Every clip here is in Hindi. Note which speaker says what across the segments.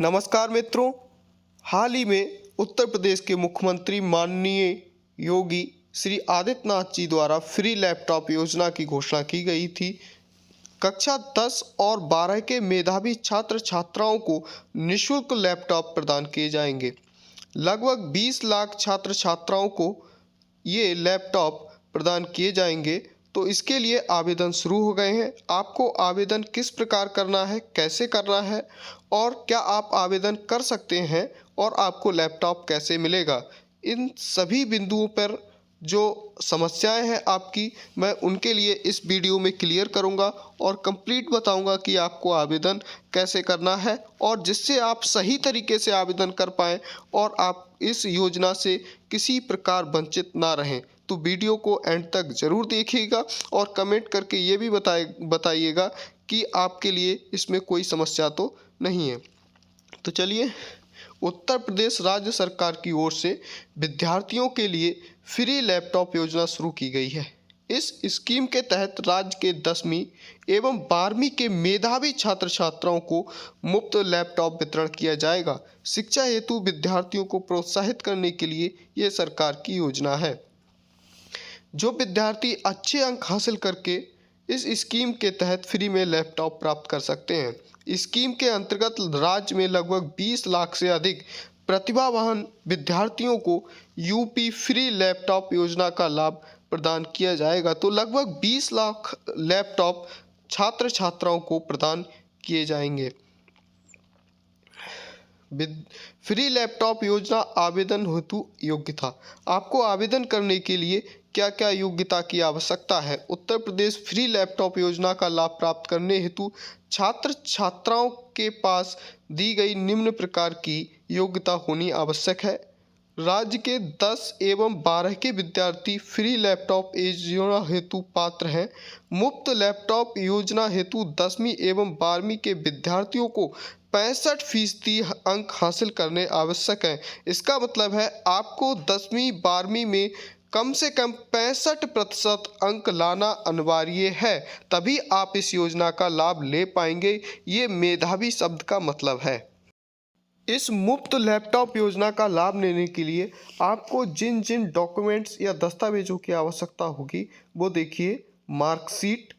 Speaker 1: नमस्कार मित्रों। हाल ही में उत्तर प्रदेश के मुख्यमंत्री माननीय योगी श्री आदित्यनाथ जी द्वारा फ्री लैपटॉप योजना की घोषणा की गई थी। कक्षा 10 और 12 के मेधावी छात्र छात्राओं को निःशुल्क लैपटॉप प्रदान किए जाएंगे। लगभग 20 लाख छात्र छात्राओं को ये लैपटॉप प्रदान किए जाएंगे। तो इसके लिए आवेदन शुरू हो गए हैं। आपको आवेदन किस प्रकार करना है, कैसे करना है और क्या आप आवेदन कर सकते हैं और आपको लैपटॉप कैसे मिलेगा, इन सभी बिंदुओं पर जो समस्याएं हैं आपकी, मैं उनके लिए इस वीडियो में क्लियर करूंगा और कंप्लीट बताऊंगा कि आपको आवेदन कैसे करना है और जिससे आप सही तरीके से आवेदन कर पाएँ और आप इस योजना से किसी प्रकार वंचित ना रहें। तो वीडियो को एंड तक ज़रूर देखिएगा और कमेंट करके ये भी बताइएगा कि आपके लिए इसमें कोई समस्या तो नहीं है। तो चलिए, उत्तर प्रदेश राज्य सरकार की ओर से विद्यार्थियों के लिए फ्री लैपटॉप योजना शुरू की गई है। इस स्कीम के तहत राज्य के 10वीं एवं 12वीं के मेधावी छात्र छात्राओं को मुफ्त लैपटॉप वितरण किया जाएगा। शिक्षा हेतु विद्यार्थियों को प्रोत्साहित करने के लिए ये सरकार की योजना है। जो विद्यार्थी अच्छे अंक हासिल करके इस स्कीम के तहत फ्री में लैपटॉप प्राप्त कर सकते हैं। स्कीम के अंतर्गत राज्य में लगभग 20 लाख से अधिक प्रतिभावान विद्यार्थियों को यूपी फ्री लैपटॉप योजना का लाभ प्रदान किया जाएगा। तो लगभग 20 लाख लैपटॉप छात्र छात्राओं को प्रदान किए जाएंगे। फ्री लैपटॉप योजना आवेदन हेतु योग्यता। आपको आवेदन करने के लिए क्या क्या योग्यता की आवश्यकता है? उत्तर प्रदेश फ्री लैपटॉप योजना का लाभ प्राप्त करने हेतु छात्र छात्राओं के पास दी गई निम्न प्रकार की योग्यता होनी आवश्यक है। राज्य के 10 एवं 12 के विद्यार्थी फ्री लैपटॉप योजना हेतु पात्र हैं। मुफ्त लैपटॉप योजना हेतु 10वीं एवं 12वीं के विद्यार्थियों को 65% अंक हासिल करने आवश्यक हैं। इसका मतलब है आपको 10वीं 12वीं में कम से कम 65% अंक लाना अनिवार्य है, तभी आप इस योजना का लाभ ले पाएंगे। ये मेधावी शब्द का मतलब है। इस मुफ्त लैपटॉप योजना का लाभ लेने के लिए आपको जिन जिन डॉक्यूमेंट्स या दस्तावेजों की आवश्यकता होगी वो देखिए। मार्कशीट,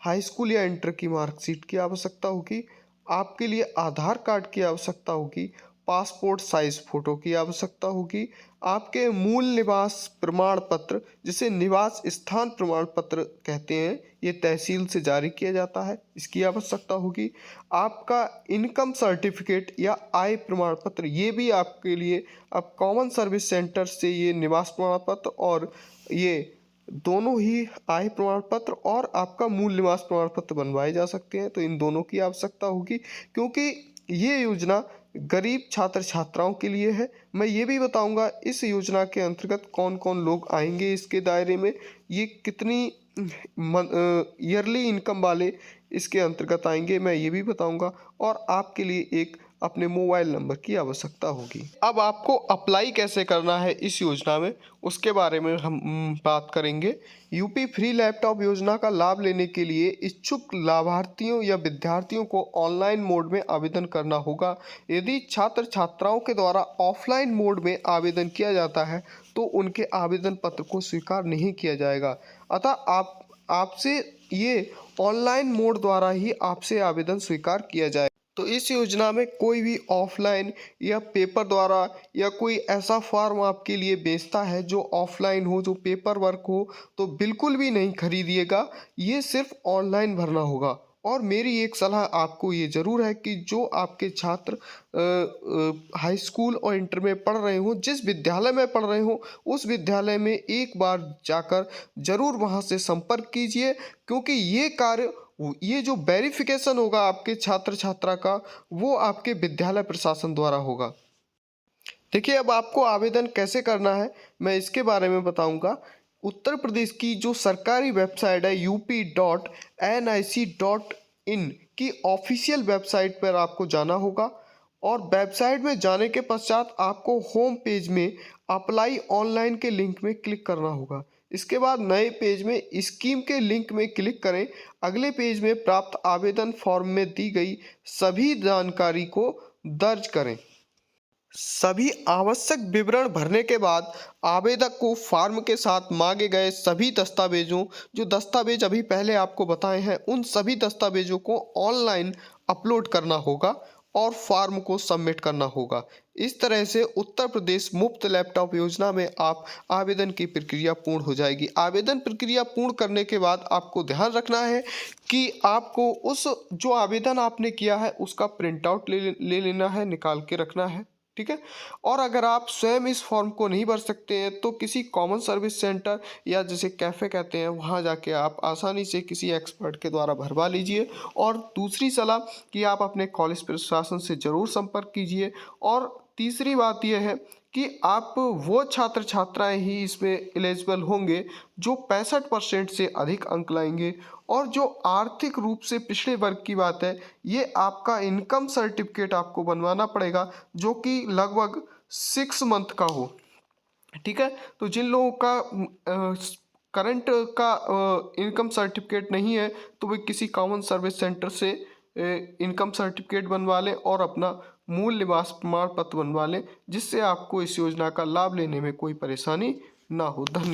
Speaker 1: हाई स्कूल या इंटर की मार्कशीट की आवश्यकता होगी। आपके लिए आधार कार्ड की आवश्यकता होगी। पासपोर्ट साइज फ़ोटो की आवश्यकता होगी। आपके मूल निवास प्रमाण पत्र, जिसे निवास स्थान प्रमाण पत्र कहते हैं, ये तहसील से जारी किया जाता है, इसकी आवश्यकता होगी। आपका इनकम सर्टिफिकेट या आय प्रमाण पत्र, ये भी आपके लिए अब कॉमन सर्विस सेंटर से ये निवास प्रमाण पत्र और ये दोनों ही आय प्रमाण पत्र और आपका मूल निवास प्रमाण पत्र बनवाए जा सकते हैं। तो इन दोनों की आवश्यकता होगी क्योंकि ये योजना गरीब छात्र छात्राओं के लिए है। मैं ये भी बताऊंगा इस योजना के अंतर्गत कौन कौन लोग आएंगे इसके दायरे में, ये कितनी ईयरली इनकम वाले इसके अंतर्गत आएंगे, मैं ये भी बताऊंगा। और आपके लिए एक अपने मोबाइल नंबर की आवश्यकता होगी। अब आपको अप्लाई कैसे करना है इस योजना में, उसके बारे में हम बात करेंगे। यूपी फ्री लैपटॉप योजना का लाभ लेने के लिए इच्छुक लाभार्थियों या विद्यार्थियों को ऑनलाइन मोड में आवेदन करना होगा। यदि छात्र छात्राओं के द्वारा ऑफलाइन मोड में आवेदन किया जाता है तो उनके आवेदन पत्र को स्वीकार नहीं किया जाएगा। अतः आपसे ये ऑनलाइन मोड द्वारा ही आपसे आवेदन स्वीकार किया जाए। तो इस योजना में कोई भी ऑफलाइन या पेपर द्वारा या कोई ऐसा फॉर्म आपके लिए बेचता है जो ऑफलाइन हो, जो पेपर वर्क हो, तो बिल्कुल भी नहीं खरीदिएगा। ये सिर्फ ऑनलाइन भरना होगा। और मेरी एक सलाह आपको ये ज़रूर है कि जो आपके छात्र हाई स्कूल और इंटर में पढ़ रहे हों, जिस विद्यालय में पढ़ रहे हों, उस विद्यालय में एक बार जाकर ज़रूर वहाँ से संपर्क कीजिए, क्योंकि ये जो वेरिफिकेशन होगा आपके छात्र छात्रा का, वो आपके विद्यालय प्रशासन द्वारा होगा। देखिए, अब आपको आवेदन कैसे करना है मैं इसके बारे में बताऊंगा। उत्तर प्रदेश की जो सरकारी वेबसाइट है up.nic.in की ऑफिशियल वेबसाइट पर आपको जाना होगा और वेबसाइट में जाने के पश्चात आपको होम पेज में अप्लाई ऑनलाइन के लिंक में क्लिक करना होगा। इसके बाद नए पेज में स्कीम के लिंक में क्लिक करें। अगले पेज में प्राप्त आवेदन फॉर्म में दी गई सभी जानकारी को दर्ज करें। सभी आवश्यक विवरण भरने के बाद आवेदक को फॉर्म के साथ मांगे गए सभी दस्तावेजों, जो दस्तावेज अभी पहले आपको बताए हैं, उन सभी दस्तावेजों को ऑनलाइन अपलोड करना होगा और फॉर्म को सबमिट करना होगा। इस तरह से उत्तर प्रदेश मुफ्त लैपटॉप योजना में आप आवेदन की प्रक्रिया पूर्ण हो जाएगी। आवेदन प्रक्रिया पूर्ण करने के बाद आपको ध्यान रखना है कि आपको उस जो आवेदन आपने किया है उसका प्रिंट आउट ले लेना है, निकाल के रखना है, ठीक है। और अगर आप स्वयं इस फॉर्म को नहीं भर सकते हैं तो किसी कॉमन सर्विस सेंटर या जिसे कैफ़े कहते हैं वहाँ जाके आप आसानी से किसी एक्सपर्ट के द्वारा भरवा लीजिए। और दूसरी सलाह कि आप अपने कॉलेज प्रशासन से ज़रूर संपर्क कीजिए। और तीसरी बात यह है कि आप वो छात्र छात्राएं ही इसमें एलिजिबल होंगे जो 65% से अधिक अंक लाएंगे। और जो आर्थिक रूप से पिछड़े वर्ग की बात है, ये आपका इनकम सर्टिफिकेट आपको बनवाना पड़ेगा जो कि लगभग 6 मंथ का हो, ठीक है। तो जिन लोगों का करंट का इनकम सर्टिफिकेट नहीं है तो वे किसी कॉमन सर्विस सेंटर से इनकम सर्टिफिकेट बनवा लें और अपना मूल निवास प्रमाण पत्र बनवा लें, जिससे आपको इस योजना का लाभ लेने में कोई परेशानी ना हो। धन्यवाद।